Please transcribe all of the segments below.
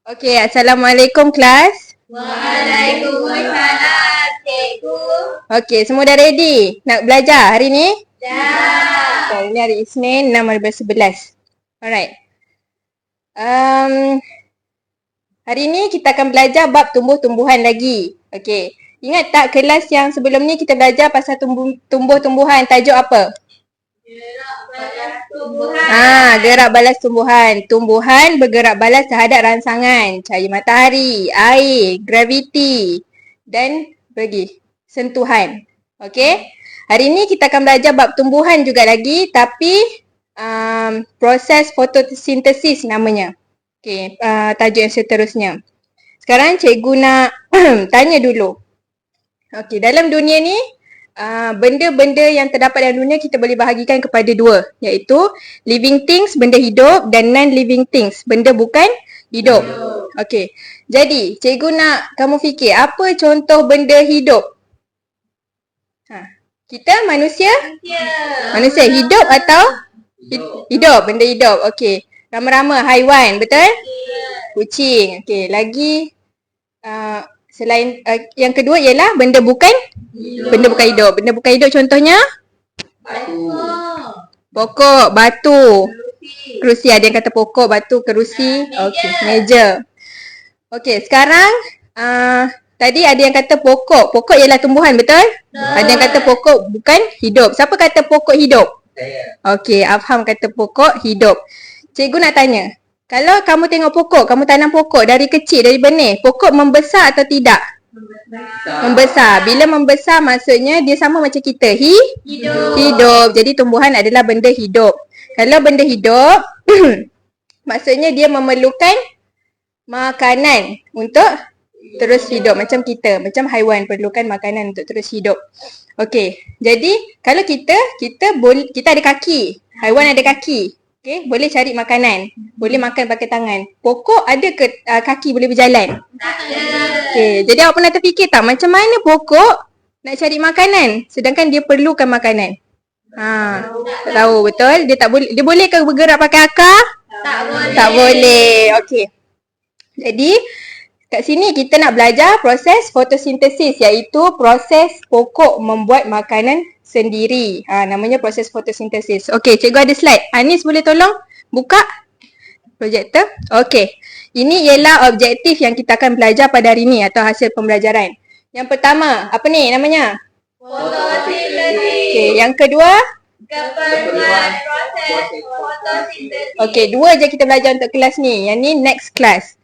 Okey, Assalamualaikum kelas. Waalaikumsalam, cikgu. Okey, semua dah ready nak belajar hari ni? Dah. Hari ni hari Isnin 6/11. Alright. Hari ni kita akan belajar bab tumbuh-tumbuhan lagi. Okey. Ingat tak kelas yang sebelum ni kita belajar pasal tumbuh-tumbuhan, tajuk apa? Gerak balas tumbuhan. Gerak balas tumbuhan. Tumbuhan bergerak balas terhadap rangsangan, cahaya matahari, air, graviti dan sentuhan. Okey. Hari ni kita akan belajar bab tumbuhan juga lagi, tapi proses fotosintesis namanya. Okey, tajuk yang seterusnya. Sekarang cikgu nak tanya dulu. Okey, dalam dunia ni benda-benda yang terdapat dalam dunia kita boleh bahagikan kepada dua, iaitu living things, benda hidup, dan non-living things, benda bukan hidup. Okey. Jadi, cikgu nak kamu fikir apa contoh benda hidup? Kita manusia? Manusia hidup atau hidup, benda hidup. Okey. Rama-rama haiwan, betul? Kucing. Okey, lagi selain yang kedua ialah benda bukan hidup. Benda bukan hidup. Benda bukan hidup contohnya? Pokok, batu, kerusi. Ada yang kata pokok, batu, kerusi. Okey, meja. Okey, sekarang tadi ada yang kata pokok. Pokok ialah tumbuhan, betul? Ada yang kata pokok bukan hidup. Siapa kata pokok hidup? Okey, Afham kata pokok hidup. Cikgu nak tanya, kalau kamu tengok pokok, kamu tanam pokok dari kecil, dari benih, pokok membesar atau tidak? Membesar. Bila membesar maksudnya dia sama macam kita. Hidup. Jadi tumbuhan adalah benda hidup. Kalau benda hidup, maksudnya dia memerlukan makanan untuk terus hidup. Macam kita, macam haiwan perlukan makanan untuk terus hidup. Okey, jadi kalau kita ada kaki. Haiwan ada kaki. Okay, boleh cari makanan. Boleh makan pakai tangan. Pokok ada ke kaki boleh berjalan? Tak ada. Okay, jadi awak pernah terfikir tak macam mana pokok nak cari makanan sedangkan dia perlukan makanan? Tak tahu, betul? Dia boleh ke bergerak pakai akar? Tak boleh. Okey. Jadi kat sini kita nak belajar proses fotosintesis, iaitu proses pokok membuat makanan sendiri. Namanya proses fotosintesis. Okey, cikgu ada slide. Anis boleh tolong buka projektor? Okey. Ini ialah objektif yang kita akan belajar pada hari ini atau hasil pembelajaran. Yang pertama, apa ni namanya? Fotosintesis. Okey, yang kedua? Keperluan proses fotosintesis. Okey, dua je kita belajar untuk kelas ni. Yang ni next class.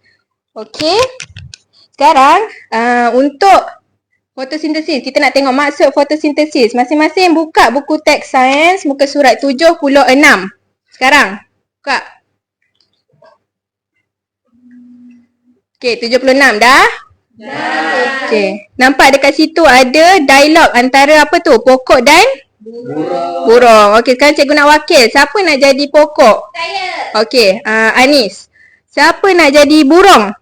Okey. Sekarang untuk fotosintesis, kita nak tengok maksud fotosintesis. Masing-masing buka buku teks sains muka surat 76. Sekarang buka. Okey, 76 dah? Dah. Okey. Nampak dekat situ ada dialog antara apa tu? Pokok dan burung. Okey, sekarang cikgu nak wakil. Siapa nak jadi pokok? Saya. Okey, Anis. Siapa nak jadi burung?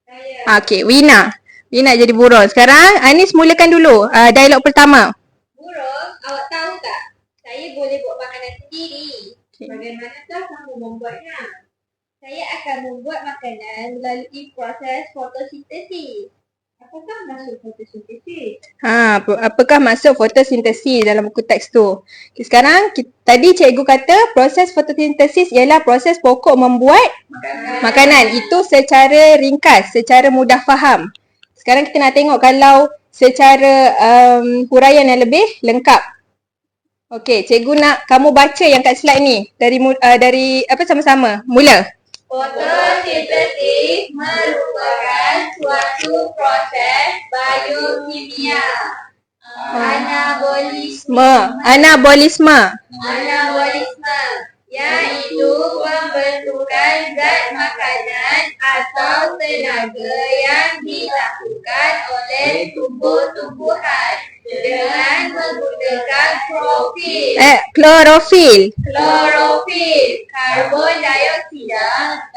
Saya. Okey, Wina. Wina jadi burung. Sekarang Anis mulakan dulu dialog pertama. Burung, awak tahu tak? Saya boleh buat makanan sendiri. Bagaimanakah kamu membuatnya? Saya akan membuat makanan melalui proses fotosintesis. Apakah maksud fotosintesis? Apakah maksud fotosintesis dalam buku teks tu? Okay, sekarang tadi cikgu kata proses fotosintesis ialah proses pokok membuat makanan. Itu secara ringkas, secara mudah faham. Sekarang kita nak tengok kalau secara huraian yang lebih lengkap. Okey, cikgu nak kamu baca yang kat slide ni dari apa sama-sama. Mula. Fotosintesis merupakan suatu proses biokimia. Anabolisme. Iaitu pembentukan zat makanan atau tenaga yang dilakukan oleh tumbuh-tumbuhan dengan menggunakan Klorofil, karbon dioksida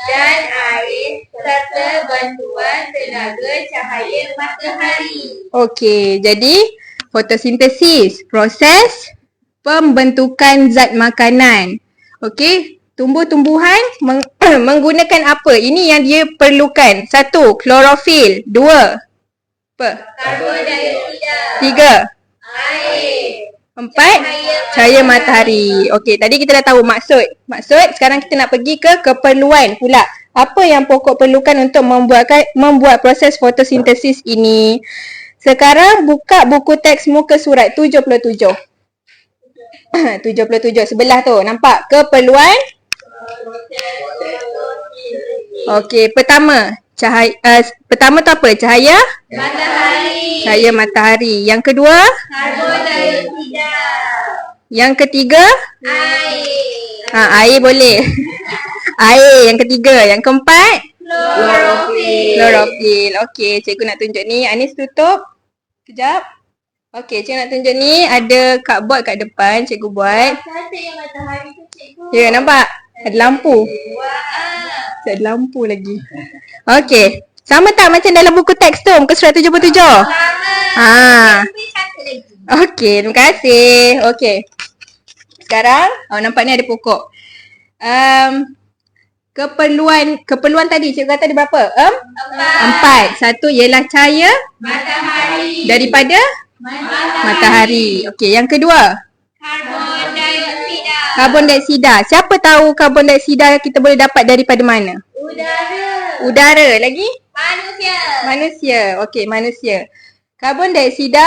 dan air serta bantuan tenaga cahaya matahari. Okey, jadi fotosintesis, proses pembentukan zat makanan. Okey, tumbuh-tumbuhan menggunakan apa? Ini yang dia perlukan. 1. Klorofil. 2. Apa? Karbon dioksida. 3. Air. 4. Cahaya matahari. Okey, tadi kita dah tahu maksud. Sekarang kita nak pergi ke keperluan pula. Apa yang pokok perlukan untuk membuat proses fotosintesis ini? Sekarang buka buku teks muka surat 77. 77 sebelah tu. Nampak? Keperluan. Okey, pertama pertama tu apa? Cahaya Matahari. Cahaya matahari. Yang kedua, Karbon dioksida. yang ketiga, Air. air boleh. Air yang ketiga. Yang keempat, klorofil. Okey, cikgu nak tunjuk ni. Anis tutup. Kejap. Okey, cikgu nak tunjuk ni. Ada cardboard kat depan. Cikgu buat. Cantik yang matahari tu cikgu. Ya, nampak? Ada lampu. Wah. Ada lampu lagi. Okey. Sama tak macam dalam buku teks tu? Muka surat 77? Sama. Ha. Tapi cantik lagi. Okey, terima kasih. Okey. Sekarang, nampak ni ada pokok. Keperluan tadi, cikgu kata ada berapa? 4. Satu ialah cahaya Matahari. daripada matahari. Okey, yang kedua, Karbon dioksida. karbon dioksida. Siapa tahu karbon dioksida kita boleh dapat daripada mana? Udara. Udara. Lagi? Manusia. Manusia. Okey, manusia. Karbon dioksida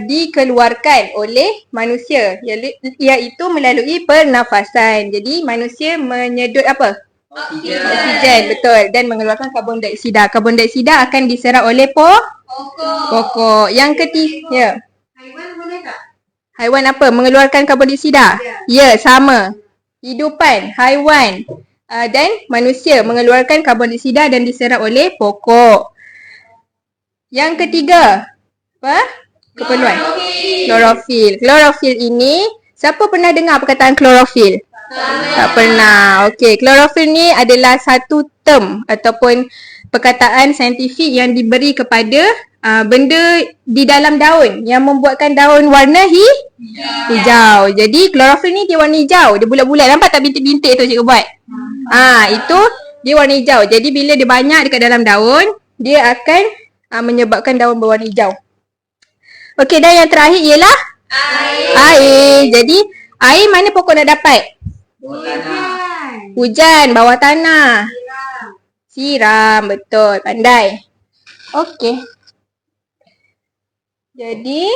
dikeluarkan oleh manusia, iaitu melalui pernafasan. Jadi manusia menyedut apa? Oksigen, betul, dan mengeluarkan karbon dioksida. Karbon dioksida akan diserap oleh pokok. Yang ketiga, Haiwan boleh tak? haiwan apa mengeluarkan karbon dioksida? Ya, sama. Hidupan, haiwan dan manusia mengeluarkan karbon dioksida dan diserap oleh pokok. Yang ketiga, apa? Keperluan. Klorofil. Klorofil ini, siapa pernah dengar perkataan klorofil? Tak pernah. Okey, klorofil ni adalah satu term ataupun perkataan saintifik yang diberi kepada benda di dalam daun yang membuatkan daun warna hijau. Jadi klorofil ni dia warna hijau, dia bulat-bulat. Nampak tak bintik-bintik tu cikgu buat? Itu dia warna hijau. Jadi bila dia banyak dekat dalam daun, dia akan menyebabkan daun berwarna hijau. Okey, dan yang terakhir ialah air. Jadi air mana pokok nak dapat? Hujan, bawah tanah. Siram, betul, pandai. Okey. Jadi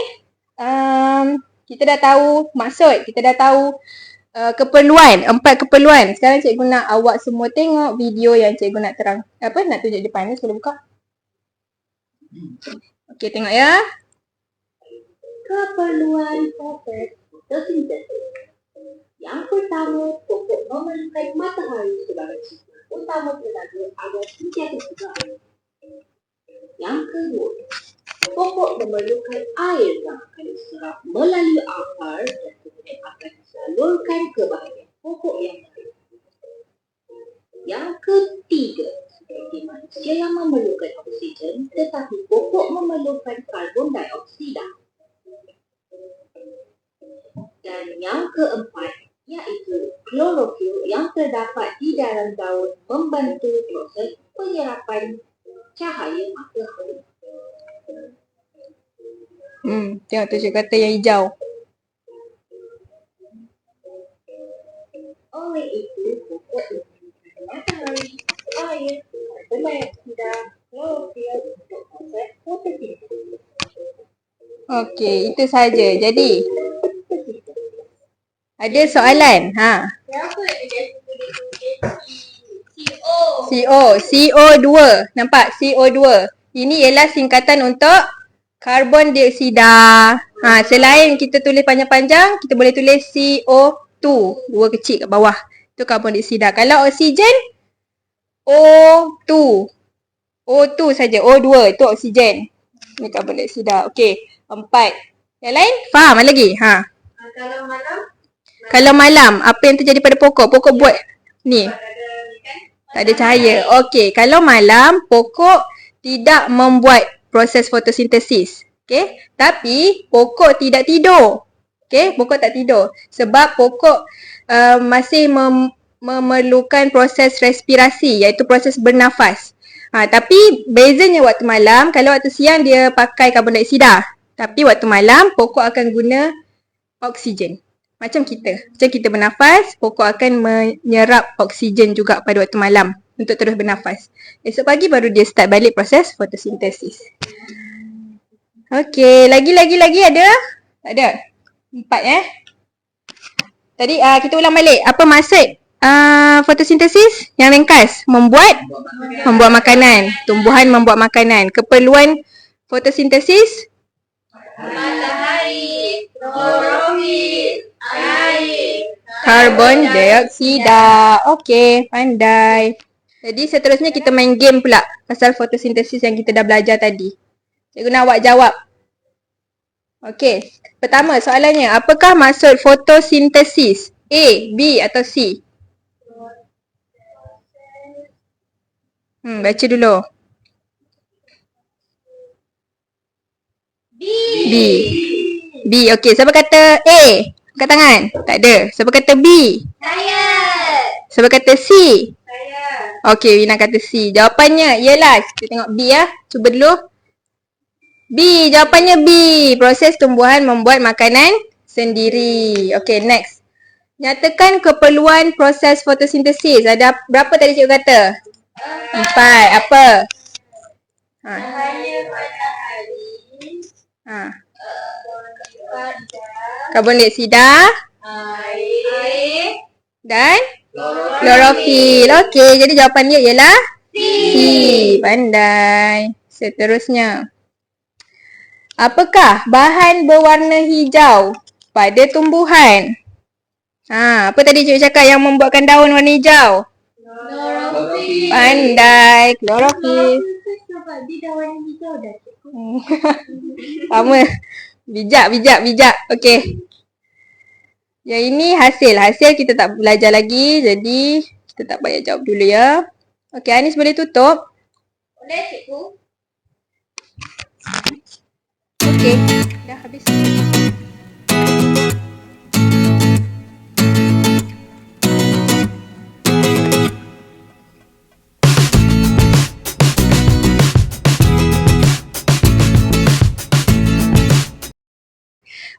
kita dah tahu maksud, kita dah tahu keperluan, 4 keperluan. Sekarang cikgu nak awak semua tengok video yang cikgu nak nak tunjuk depan ni. Boleh buka? Okey, tengok ya. Keperluan proses fotosintesis. Yang pertama, pokok memerlukan matahari sebagai sumber utama tenaga agar senjata segar. Yang kedua, pokok memerlukan air yang akan diserap melalui akar dan kemudian akan disalurkan ke bahagian pokok yang lain. Yang ketiga, seperti manusia yang memerlukan oksigen, tetapi pokok memerlukan karbon dioksida. Dan yang keempat, iaitu klorofil yang terdapat di dalam daun membantu proses penyerapan cahaya matahari. Tengok tu cikgu kata yang hijau. Oleh itu, pokok memerlukan matahari, air, karbon dioksida, klorofil untuk proses fotosintesis. Okey, itu saja. Jadi ada soalan? Kenapa dia tulis CO2. Nampak? CO2. Ini ialah singkatan untuk karbon dioksida. Selain kita tulis panjang-panjang, kita boleh tulis CO2. 2 kecil kat bawah. Itu karbon dioksida. Kalau oksigen, O2. O2 saja. O2 itu oksigen. Ini karbon dioksida. Okey. 4. Yang lain? Faham lagi? Kalau malam, Kalau malam, apa yang terjadi pada pokok? Pokok buat ni. Tak ada cahaya. Okey, kalau malam, pokok tidak membuat proses fotosintesis. Okey, tapi pokok tidak tidur. Okey, pokok tak tidur. Sebab pokok masih memerlukan proses respirasi, iaitu proses bernafas. Tapi bezanya waktu malam, kalau waktu siang dia pakai karbon dioksida. Tapi waktu malam, pokok akan guna oksigen. Macam kita bernafas, pokok akan menyerap oksigen juga pada waktu malam untuk terus bernafas. Esok pagi baru dia start balik proses fotosintesis. Okey, lagi ada? Tak ada? 4 Tadi kita ulang balik. Apa maksud fotosintesis? Yang ringkas, membuat makanan. Tumbuhan membuat makanan. Keperluan fotosintesis? Matahari, klorofil, air, Karbon dioksida. Okey, pandai. Jadi seterusnya kita main game pula pasal fotosintesis yang kita dah belajar tadi. Cikgu nak awak jawab. Okey, pertama soalannya, apakah maksud fotosintesis? A, B atau C? Baca dulu. B. Okey, siapa kata A? Angkat tangan. Tak ada. Siapa kata B? saya. Siapa kata C? Saya. Okey, Wina kata C. Jawapannya ialah, kita tengok B ya. Cuba dulu. B, jawapannya B. Proses tumbuhan membuat makanan sendiri. Okey, next. Nyatakan keperluan proses fotosintesis. Ada berapa tadi cikgu kata? 4. Apa? Cahaya matahari, Karbon dioksida air, dan klorofil. Okey, jadi jawapan dia ialah C. Pandai. Seterusnya. Apakah bahan berwarna hijau pada tumbuhan? Apa tadi cikgu cakap yang membuatkan daun warna hijau? Klorofil. Pandai, klorofil. Sebab dia dah warna hijau dah. Sama. Bijak. Okey. Yang ini hasil. Hasil kita tak belajar lagi. Jadi, kita tak payah jawab dulu ya. Okey, Anis boleh tutup. Boleh cikgu? Okey, dah habis.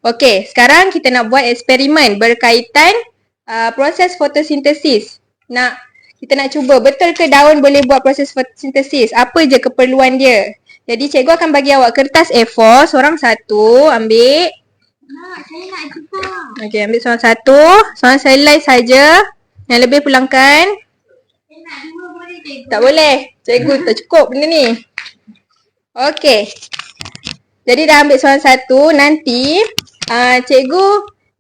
Okey, sekarang kita nak buat eksperimen berkaitan proses fotosintesis. Kita nak cuba betul ke daun boleh buat proses fotosintesis? Apa je keperluan dia? Jadi cikgu akan bagi awak kertas A4, seorang satu, ambil. Saya nak cuba. Okey, ambil seorang satu, seorang selai saja. Yang lebih pulangkan. Saya nak dua boleh cikgu? Tak boleh. Cikgu tak cukup benda ni. Okey. Jadi dah ambil seorang satu, nanti cikgu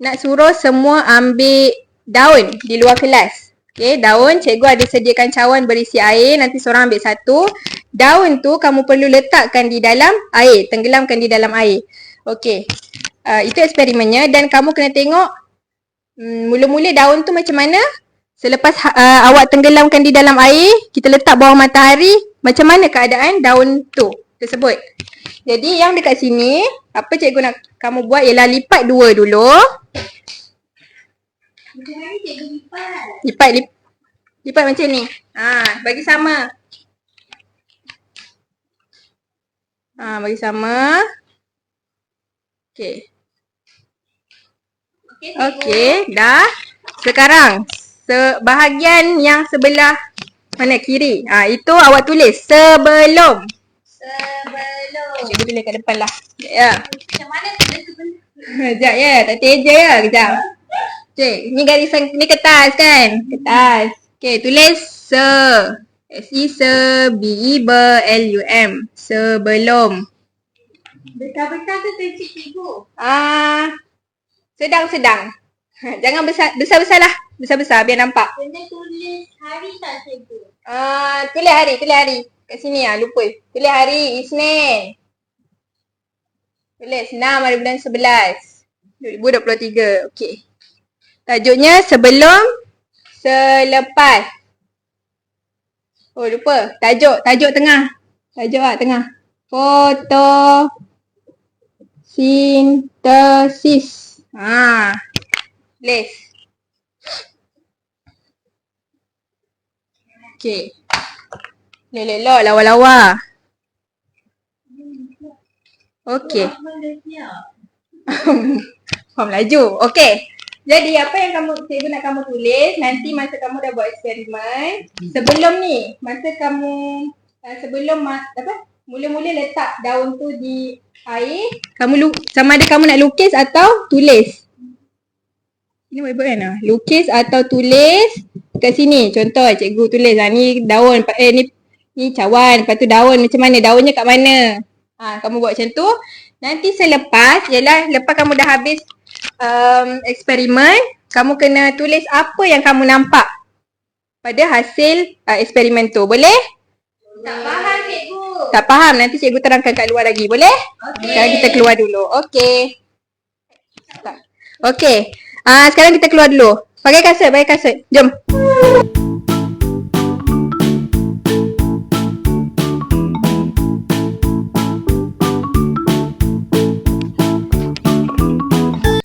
nak suruh semua ambil daun di luar kelas. Okey, daun cikgu ada sediakan cawan berisi air, nanti seorang ambil satu. Daun tu kamu perlu letakkan di dalam air, tenggelamkan di dalam air. Okey. Itu eksperimennya dan kamu kena tengok mula-mula daun tu macam mana. Selepas awak tenggelamkan di dalam air, kita letak bawah matahari, macam mana keadaan daun tu tersebut. Jadi yang dekat sini, apa cikgu nak kamu buat ialah lipat dua dulu. Macam mana cikgu lipat? Lipat macam ni. Bagi sama. Bagi sama. Okey. Okey, dah. Sekarang bahagian yang sebelah mana kiri. Itu awak tulis sebelum. Cikgu tulis kat depan lah. Sekejap ya. Macam mana tulis sebelum? Sekejap ya. Tak teja ya. Kejap. Cik, ni garisan, ni kertas kan? Kertas. Okey, tulis SE-BE-LUM. Sebelum. Besar-besar tu tulis cikgu? Sedang-sedang. Jangan besar-besar lah. Besar-besar biar nampak. Kena tulis hari tak cikgu? Tulis hari. Kat sini lupa. Tulis hari Isnin. Tulis 6 hari bulan 11. 2023. Okey. Tajuknya sebelum, selepas. Oh lupa. Tajuk tengah. Tajuk tengah. Fotosintesis. Tulis. Okey. Lelok, lawa-lawa. Okey. Faham laju. Okey. Jadi apa yang cikgu nak kamu tulis nanti masa kamu dah buat eksperimen. Sebelum ni, masa kamu mula-mula letak daun tu di air, sama ada kamu nak lukis atau tulis. Ini whiteboard kan? Lukis atau tulis kat sini. Contoh cikgu tulis ni daun, ni cawan, lepas tu daun macam mana? Daunnya kat mana? Kamu buat macam tu. Nanti lepas kamu dah habis eksperimen, kamu kena tulis apa yang kamu nampak pada hasil eksperimen tu. Boleh? Tak faham cikgu. Tak faham, nanti cikgu terangkan kat luar lagi. Boleh? Okey. Sekarang kita keluar dulu. Okey. Okey. Sekarang kita keluar dulu. Pakai kasut. Jom.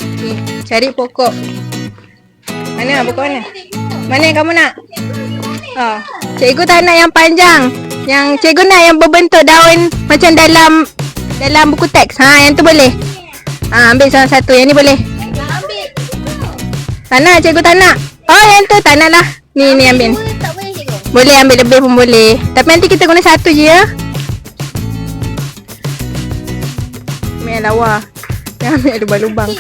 Okay, cari pokok. Mana pokok mana? Mana yang kamu nak? Cikgu tak nak yang panjang. Yang cikgu nak yang berbentuk daun macam dalam buku teks. Yang tu boleh. Ambil salah satu. Yang ni boleh. Tak nak, cikgu tak nak. Yang tu tak nak lah. Ni ambil. Tak boleh cikgu. Boleh ambil lebih pun boleh. Tapi nanti kita guna satu je ya. Ambil yang lawa. Jangan ambil lubang-lubang.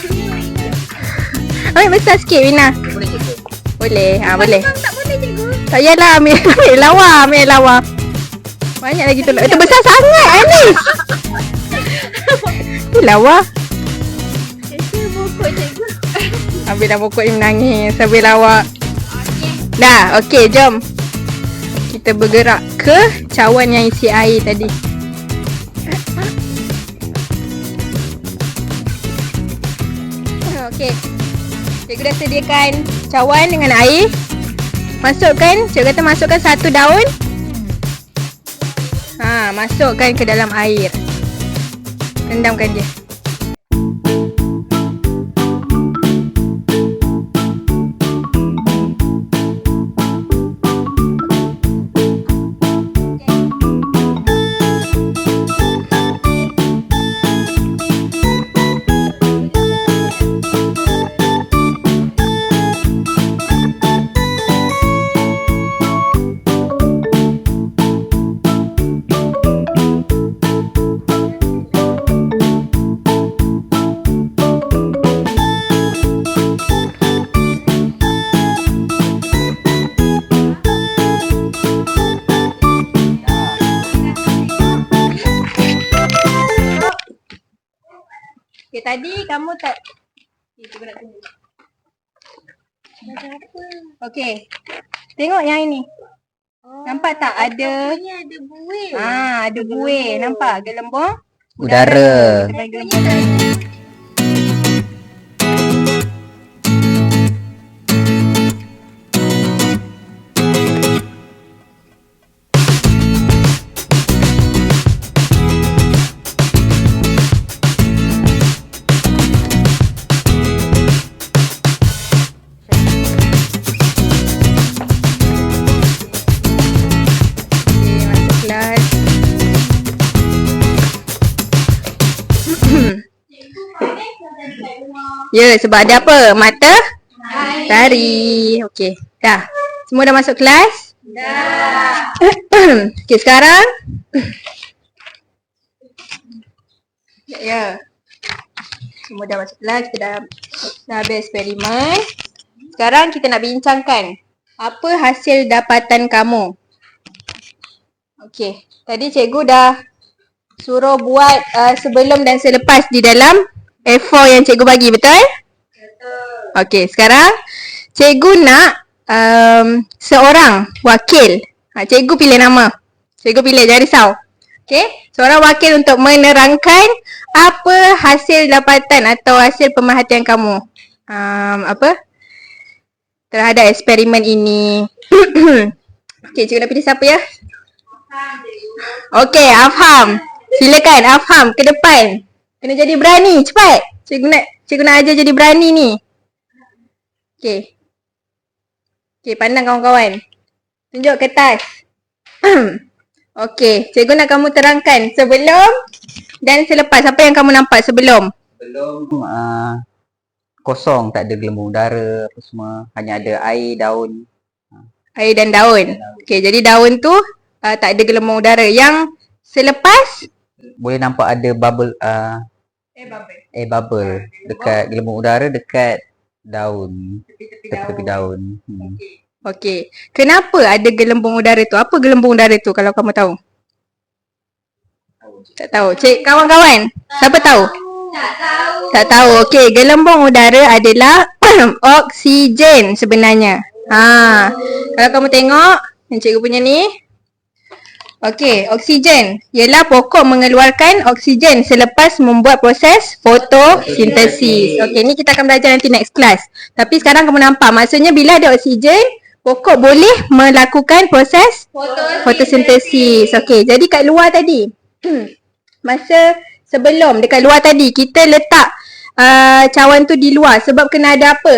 Ambil besar sikit Wina. Boleh cikgu? Boleh. Boleh. Tak boleh cikgu. Tak payahlah ambil lawa. Banyak lagi tu. Itu besar sangat Anis. Itu lawa. Pokok cikgu. Ambil dah pokok ni menangis. Ambil lawak. Dah, okey jom. Kita bergerak ke cawan yang isi air tadi. Okey. Cikgu dah sediakan cawan dengan air. Cikgu kata masukkan satu daun. Masukkan ke dalam air. Rendamkan je. Okay, tadi kamu tak... Cikgu nak tunggu. Okay. Tengok yang ini. Nampak tak ada... Ini ada buih. Ada buih. Nampak gelembung? Udara. Kita panggil gelembung. Ya, sebab ada apa? Matahari. Okey, dah. Semua dah masuk kelas? Dah. Okey, sekarang ya. Semua dah masuk kelas, kita dah habis eksperimen. Sekarang kita nak bincangkan apa hasil dapatan kamu. Okey, tadi cikgu dah suruh buat sebelum dan selepas di dalam A4 yang cikgu bagi, betul? Betul. Okey, sekarang cikgu nak seorang wakil. Cikgu pilih nama. Cikgu pilih, jangan risau. Okey, seorang wakil untuk menerangkan apa hasil dapatan atau hasil pemerhatian kamu. Terhadap eksperimen ini. Okey, cikgu nak pilih siapa ya? Okey, Afham. Silakan Afham ke depan. Kena jadi berani, cepat. Cikgu nak ajar jadi berani ni. Okey. Okey, pandang kawan-kawan. Tunjuk kertas. Okey, cikgu nak kamu terangkan sebelum dan selepas. Apa yang kamu nampak sebelum? Belum kosong, tak ada gelembung udara apa semua, hanya ada air, daun. Air dan daun. Okey, jadi daun tu tak ada gelembung udara. Yang selepas Boleh nampak ada bubble air bubble dekat gelembung udara dekat daun, tepi-tepi daun. Okey. Kenapa ada gelembung udara tu? Apa gelembung udara tu kalau kamu tahu? Tak tahu. Cik, kawan-kawan, siapa tahu? Tak tahu. Tak tahu. Okey, gelembung udara adalah oksigen sebenarnya. Kalau kamu tengok yang cikgu punya ni. Okey, oksigen ialah pokok mengeluarkan oksigen selepas membuat proses fotosintesis. Okey, ni kita akan belajar nanti next class. Tapi sekarang kamu nampak, maksudnya bila ada oksigen, pokok boleh melakukan proses fotosintesis. Okey, jadi kat luar tadi, masa sebelum dekat luar tadi, kita letak cawan tu di luar sebab kena ada apa?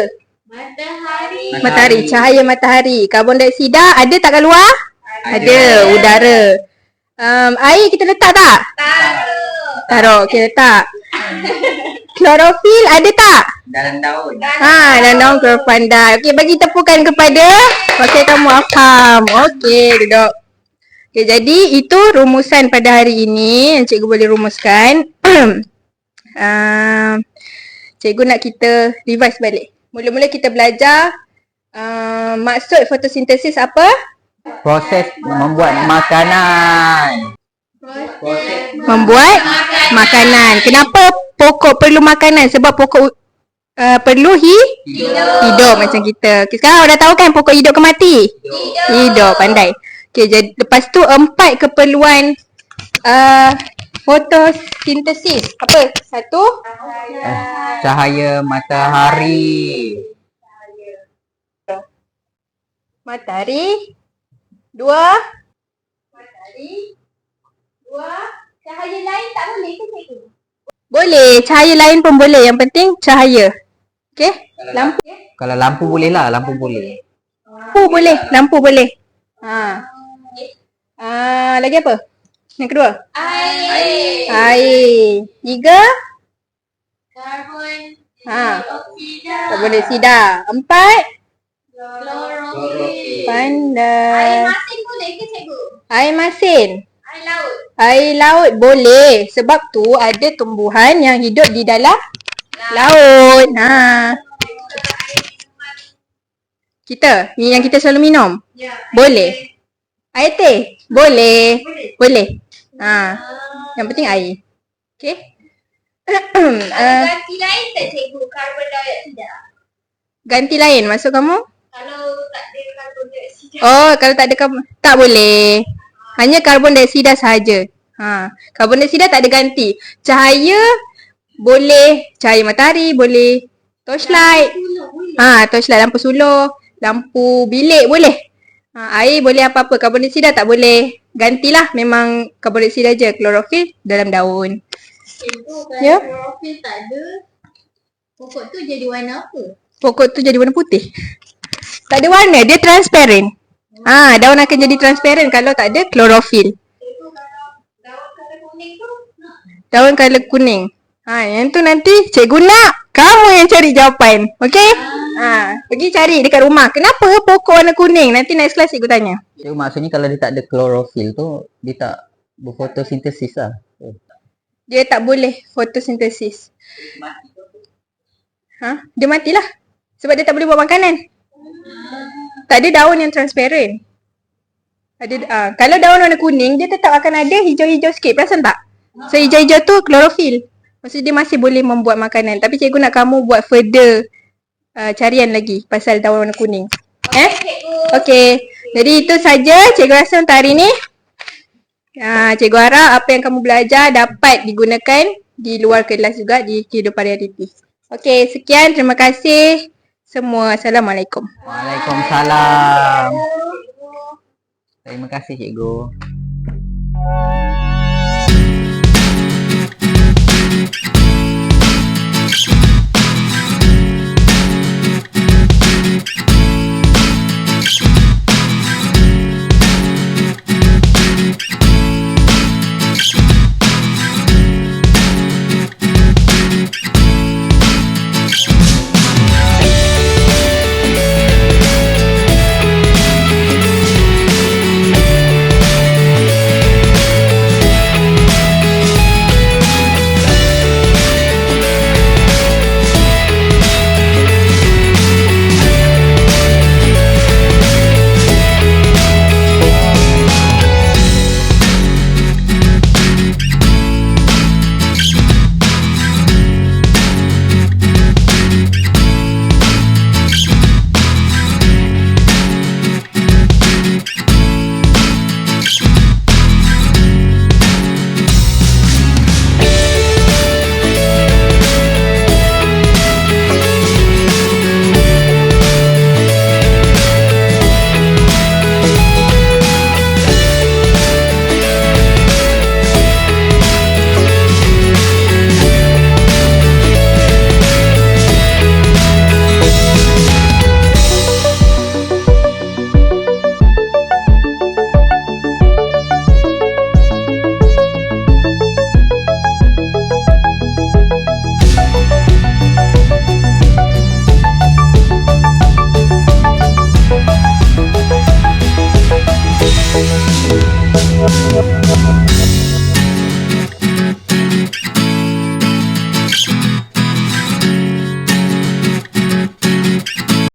Matahari, cahaya matahari. Karbon dioksida ada tak kat luar? Ada. Udara. Air kita letak tak? Taruh. Okey, letak. Klorofil ada tak? Dalam daun. Dalam daun klorofanda. Okey, bagi tepukan kepada okey, kamu faham. Okey, duduk. Okey, jadi itu rumusan pada hari ini yang cikgu boleh rumuskan. Cikgu nak kita revise balik. Mula-mula kita belajar maksud fotosintesis apa? Proses membuat makanan. Membuat makanan. Kenapa pokok perlu makanan? Sebab pokok perlu hidup macam kita. Okay, sekarang dah tahu kan pokok hidup ke mati? Hidup, pandai. Okay, jadi lepas tu 4 keperluan fotosintesis. Apa? 1. Cahaya matahari. Matahari. 2. Cahaya lain tak boleh ke cikgu? Boleh, cahaya lain pun boleh. Yang penting cahaya. Okey? Lampu. Kalau lampu boleh lah, lampu boleh. Lampu boleh. Lagi apa? Yang kedua? Air. 3. Karbon dioksida. 4. Klorofil. Pandai. Air masin boleh ke cikgu? Air masin. Air laut. Air laut boleh. Sebab tu ada tumbuhan yang hidup di dalam laut. Kita, ni yang kita selalu minum. Ya. Boleh. Air teh? Boleh. Yang penting air. Okey? Ada ganti lain tak cikgu? Karbon dioksida. Ganti lain maksud kamu? Kalau tak ada karbon dioksida. Kalau tak ada tak boleh. Hanya karbon dioksida sahaja. Karbon dioksida tak ada ganti. Cahaya boleh, cahaya matahari boleh. Torchlight. Torchlight, lampu sulur, lampu bilik boleh. Air boleh apa-apa, karbon dioksida tak boleh. Gantilah memang karbon dioksida je, klorofil dalam daun. Cikgu, kalau Ya. klorofil tak ada, pokok tu jadi warna apa? Pokok tu jadi warna putih. Tak ada warna, dia transparent. Daun akan jadi transparent kalau tak ada klorofil. Cikgu, kalau daun kala kuning tu? Daun colour kuning. Yang tu nanti cikgu nak kamu yang cari jawapan. Okey? Pergi cari dekat rumah. Kenapa pokok warna kuning? Nanti next class cikgu tanya. Jadi maksudnya kalau dia tak ada klorofil tu, dia tak berfotosintesis lah. Dia tak boleh fotosintesis. Dia matilah. Sebab dia tak boleh buat makanan. Tak ada daun yang transparent. Kalau daun warna kuning, dia tetap akan ada hijau-hijau sikit. Perasan tak? So hijau-hijau tu klorofil. Maksudnya dia masih boleh membuat makanan. Tapi cikgu nak kamu buat further carian lagi pasal daun warna kuning. Okey. Jadi itu saja cikgu rasa untuk hari ni. Cikgu harap apa yang kamu belajar dapat digunakan di luar kelas juga di kehidupan realiti. Okey, sekian. Terima kasih semua. Assalamualaikum. Waalaikumsalam. Terima kasih cikgu.